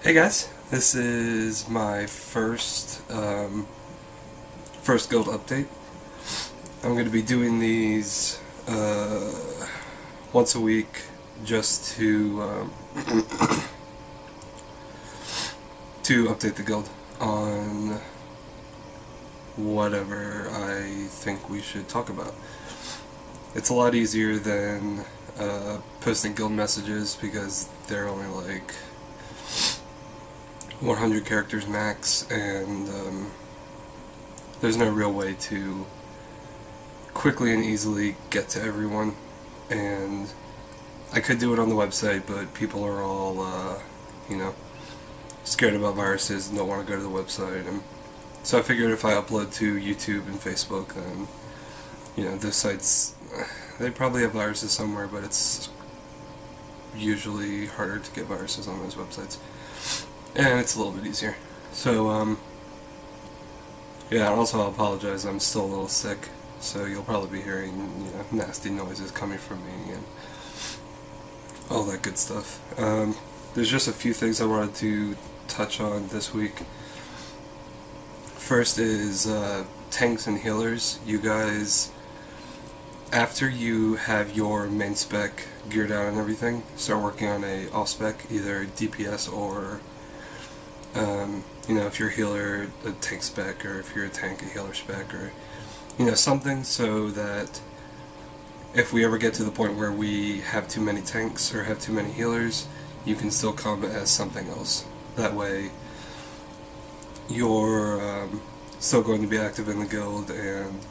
Hey guys, this is my first guild update. I'm going to be doing these once a week just to to update the guild on whatever I think we should talk about. It's a lot easier than posting guild messages because they're only like 100 characters max, and there's no real way to quickly and easily get to everyone. And I could do it on the website, but people are all, scared about viruses and don't want to go to the website. And so I figured if I upload to YouTube and Facebook, then, those sites, they probably have viruses somewhere, but it's usually harder to get viruses on those websites. And it's a little bit easier. So, yeah, and also I'll apologize, I'm still a little sick, so you'll probably be hearing, nasty noises coming from me and all that good stuff. There's just a few things I wanted to touch on this week. First is tanks and healers. You guys, after you have your main spec geared out and everything, start working on a OffSpec, either DPS or if you're a healer, a tank spec, or if you're a tank, a healer spec, or something, so that if we ever get to the point where we have too many tanks or have too many healers, you can still come as something else. That way you're still going to be active in the guild and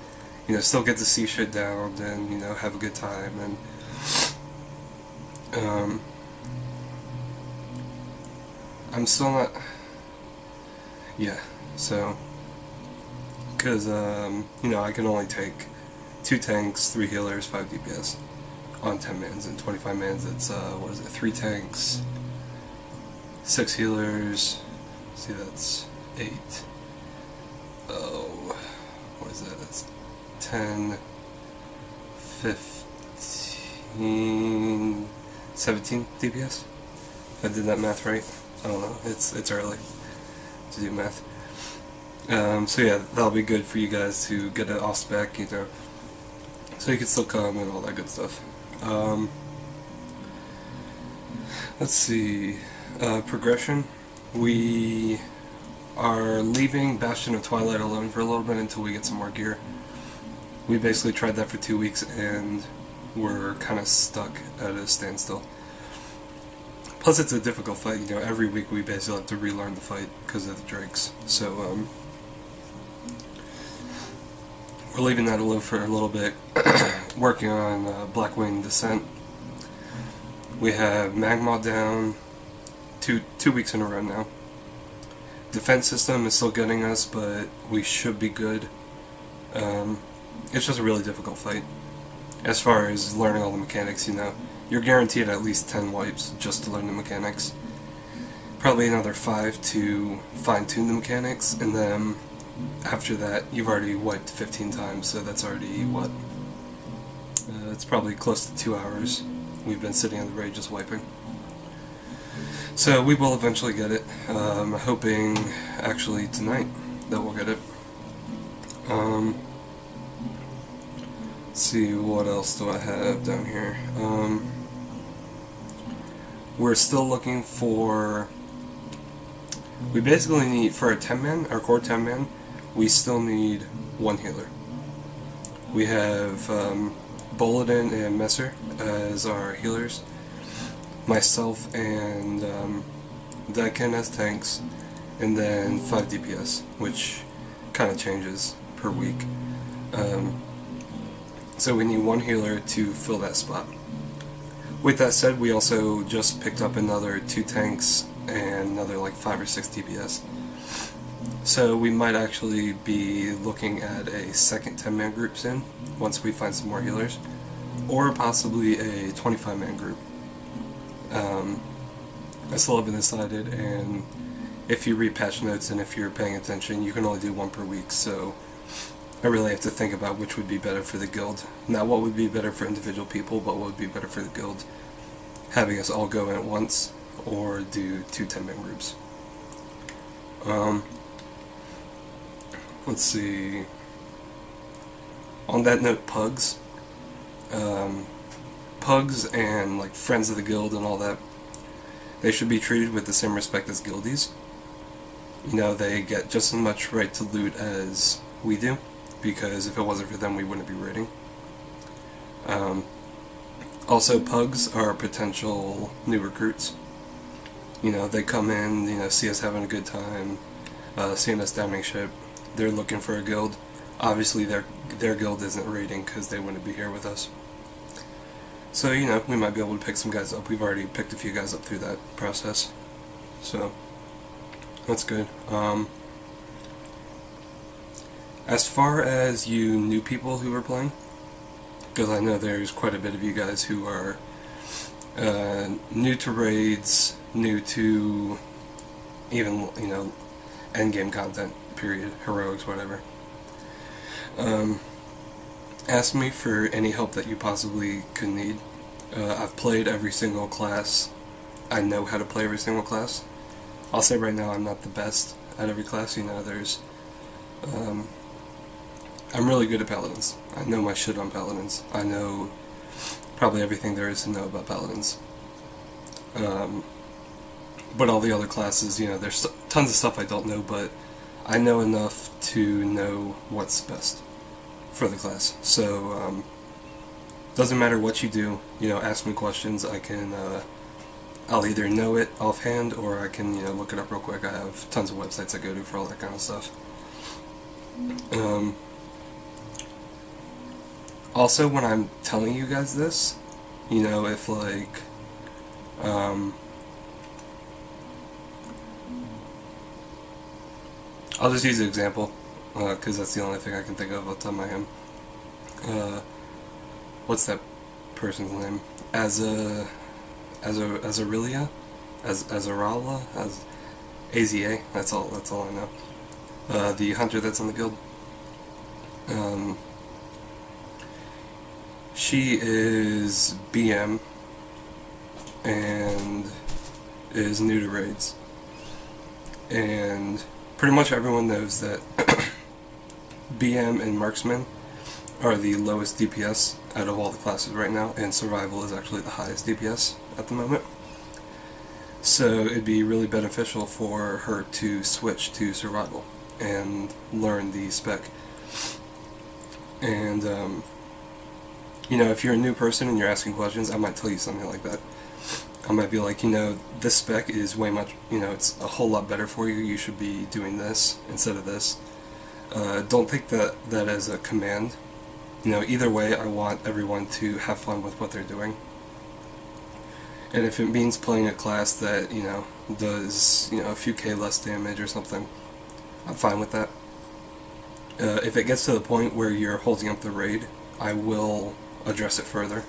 still get to see shit down and have a good time. And I'm still not... Yeah, so, because, I can only take 2 tanks, 3 healers, 5 DPS on 10 mans, and 25 mans it's, 3 tanks, 6 healers, see that's 8, what is that, that's 10, 15, 17 DPS, if I did that math right. I don't know, it's early to do math. So yeah, that'll be good for you guys to get it off spec, so you can still come and all that good stuff. Let's see, progression. We are leaving Bastion of Twilight alone for a little bit until we get some more gear. We basically tried that for 2 weeks and we're kind of stuck at a standstill. Plus it's a difficult fight, every week we basically have to relearn the fight because of the drakes. So, we're leaving that alone for a little bit, working on Blackwing Descent. We have Magma down two weeks in a row now. Defense system is still getting us, but we should be good. It's just a really difficult fight. As far as learning all the mechanics, you're guaranteed at least 10 wipes just to learn the mechanics. Probably another 5 to fine-tune the mechanics, and then after that you've already wiped 15 times, so that's already, what? It's probably close to 2 hours we've been sitting on the raid just wiping. So we will eventually get it. I'm hoping actually tonight that we'll get it. Let's see, what else do I have down here? We're still looking for... We basically need, for our 10-man, our core 10-man, we still need 1 healer. We have Paladin and Messer as our healers. Myself and Etiquette as tanks, and then 5 DPS, which kind of changes per week. So we need 1 healer to fill that spot. With that said, we also just picked up another 2 tanks and another like 5 or 6 DPS. So we might actually be looking at a second 10-man group soon, once we find some more healers, or possibly a 25-man group. I still haven't decided, and if you read patch notes and if you're paying attention, you can only do 1 per week, so I really have to think about which would be better for the guild. Not what would be better for individual people, but what would be better for the guild. Having us all go in at once, or do 2 10-man groups. Let's see. On that note, Pugs. Pugs and like friends of the guild and all that, they should be treated with the same respect as guildies. You know, they get just as much right to loot as we do, because if it wasn't for them, we wouldn't be raiding. Also, Pugs are potential new recruits. You know, they come in, you know, see us having a good time, seeing us downing ship. They're looking for a guild. Obviously, their guild isn't raiding because they wouldn't be here with us. So, you know, we might be able to pick some guys up. We've already picked a few guys up through that process. So, that's good. As far as you new people who are playing, because I know there's quite a bit of you guys who are new to raids, new to even, you know, endgame content, period, heroics, whatever. Ask me for any help that you possibly could need. I've played every single class. I know how to play every single class. I'll say right now I'm not the best at every class. You know, there's I'm really good at paladins. I know my shit on paladins. I know probably everything there is to know about paladins. But all the other classes, you know, there's tons of stuff I don't know, but I know enough to know what's best for the class. So, doesn't matter what you do, you know, ask me questions. I can, I'll either know it offhand, or I can, you know, look it up real quick. I have tons of websites I go to for all that kind of stuff. Also, when I'm telling you guys this, you know, if like, I'll just use an example, because that's the only thing I can think of off the top of my head. What's that person's name? Azarilia? Azarala? Aza? That's all I know. The hunter that's in the guild. She is BM and is new to raids. And pretty much everyone knows that BM and Marksman are the lowest DPS out of all the classes right now, and Survival is actually the highest DPS at the moment. So it'd be really beneficial for her to switch to Survival and learn the spec. And, you know, if you're a new person and you're asking questions, I might tell you something like that. I might be like, you know, this spec is way much, you know, it's a whole lot better for you. You should be doing this instead of this. Don't take that as a command. You know, either way, I want everyone to have fun with what they're doing. And if it means playing a class that, you know, does, you know, a few K less damage or something, I'm fine with that. If it gets to the point where you're holding up the raid, I will address it further.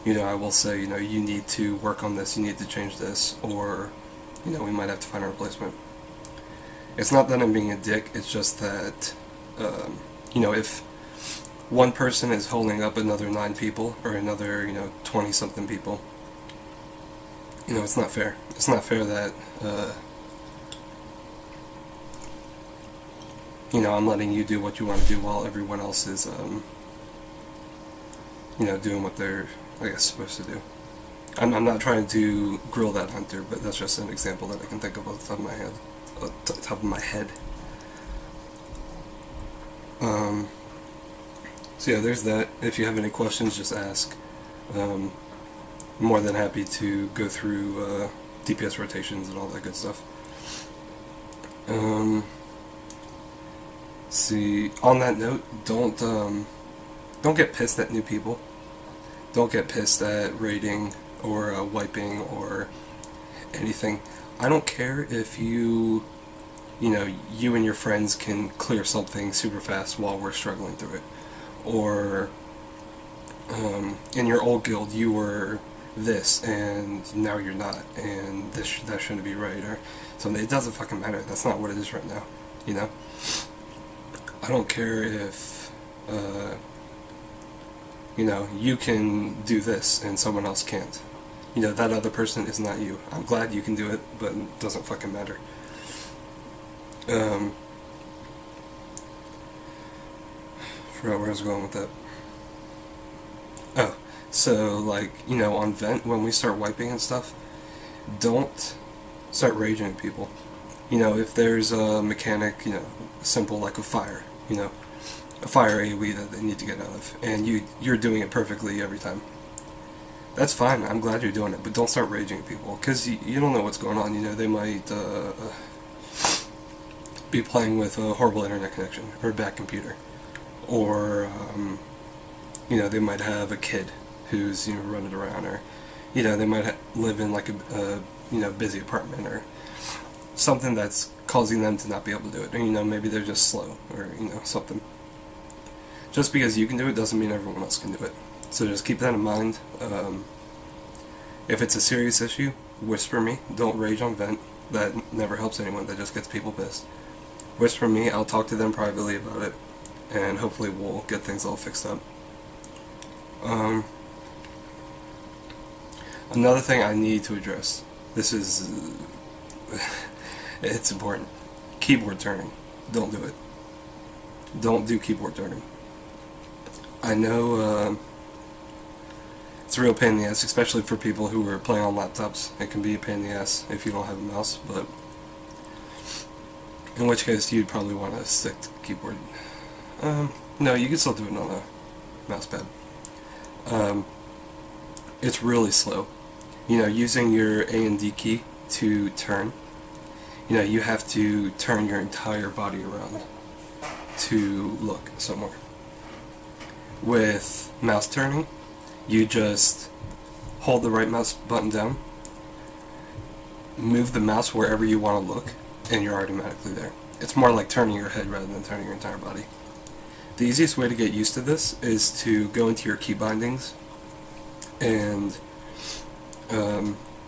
You know, I will say, you know, you need to work on this, you need to change this, or, you know, we might have to find a replacement. It's not that I'm being a dick, it's just that, you know, if one person is holding up another 9 people, or another, you know, 20-something people, you know, it's not fair. It's not fair that, you know, I'm letting you do what you want to do while everyone else is, you know, doing what they're, I guess, supposed to do. I'm not trying to grill that hunter, but that's just an example that I can think of off the top of my head. So yeah, there's that. If you have any questions, just ask. I'm more than happy to go through DPS rotations and all that good stuff. See, on that note, don't get pissed at new people. Don't get pissed at raiding or wiping or anything. I don't care if you know, you and your friends can clear something super fast while we're struggling through it. Or, in your old guild you were this and now you're not, and that shouldn't be right, or something. It doesn't fucking matter. That's not what it is right now, you know? I don't care if, you know, you can do this and someone else can't. You know, that other person is not you. I'm glad you can do it, but it doesn't fucking matter. Um, forgot where I was going with that. Oh, so like, you know, on vent, when we start wiping and stuff, don't start raging at people. You know, if there's a mechanic, you know, simple like a fire, you know, a fire AoE that they need to get out of, and you're doing it perfectly every time. That's fine, I'm glad you're doing it, but don't start raging at people, because you don't know what's going on. You know, they might be playing with a horrible internet connection, or a bad computer, or, you know, they might have a kid who's, you know, running around, or, you know, they might live in like a you know, busy apartment, or something that's causing them to not be able to do it. Or, you know, maybe they're just slow, or, you know, something. Just because you can do it doesn't mean everyone else can do it. So just keep that in mind. If it's a serious issue, whisper me. Don't rage on vent. That never helps anyone. That just gets people pissed. Whisper me. I'll talk to them privately about it, and hopefully we'll get things all fixed up. Another thing I need to address. This is it's important. Keyboard turning. Don't do it. Don't do keyboard turning. I know it's a real pain in the ass, especially for people who are playing on laptops. It can be a pain in the ass if you don't have a mouse, but in which case you'd probably want to stick to the keyboard. No, you can still do it on a mouse pad. It's really slow. You know, using your A and D key to turn, you know, you have to turn your entire body around to look somewhere. With mouse turning, you just hold the right mouse button down, move the mouse wherever you want to look, and you're automatically there. It's more like turning your head rather than turning your entire body. The easiest way to get used to this is to go into your key bindings, and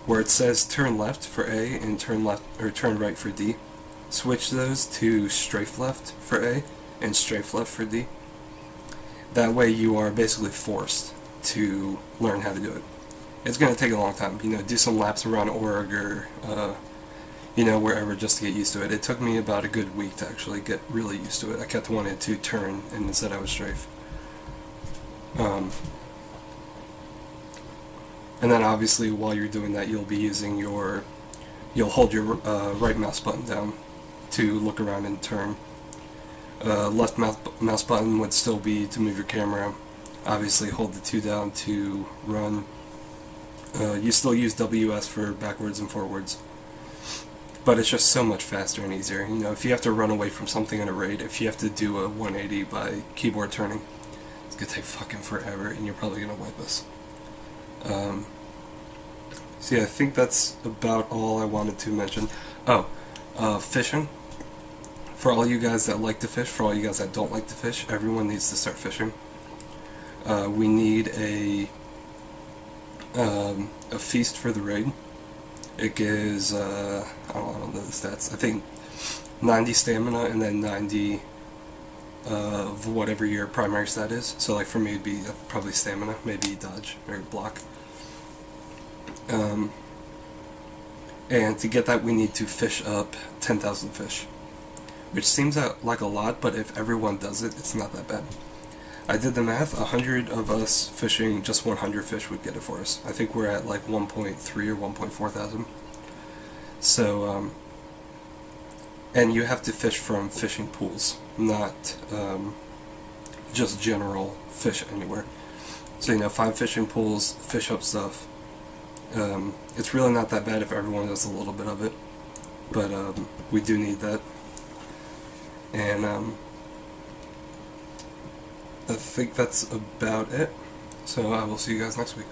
where it says turn left for A and turn left or turn right for D, switch those to strafe left for A and strafe left for D. That way you are basically forced to learn how to do it. It's going to take a long time. You know, do some laps around org or you know, wherever, just to get used to it. It took me about a good week to actually get really used to it. I kept wanting to turn, and instead I was strafe. And then obviously while you're doing that, you'll be using you'll hold your right mouse button down to look around and turn. Left mouse button would still be to move your camera. Obviously hold the 2 down to run. You still use WS for backwards and forwards. But it's just so much faster and easier. You know, if you have to run away from something in a raid, if you have to do a 180 by keyboard turning, it's going to take fucking forever, and you're probably going to wipe us. So yeah, I think that's about all I wanted to mention. Fishing. For all you guys that like to fish, for all you guys that don't like to fish, everyone needs to start fishing. We need a feast for the raid. It gives, I don't know the stats, I think 90 stamina and then 90 of whatever your primary stat is. So like for me it'd be probably stamina, maybe dodge or block. And to get that we need to fish up 10,000 fish. Which seems like a lot, but if everyone does it, it's not that bad. I did the math, 100 of us fishing just 100 fish would get it for us. I think we're at like 1.3 or 1.4 thousand. So, and you have to fish from fishing pools, not just general fish anywhere. So, you know, 5 fishing pools, fish up stuff. It's really not that bad if everyone does a little bit of it, but we do need that. And I think that's about it. So I will see you guys next week.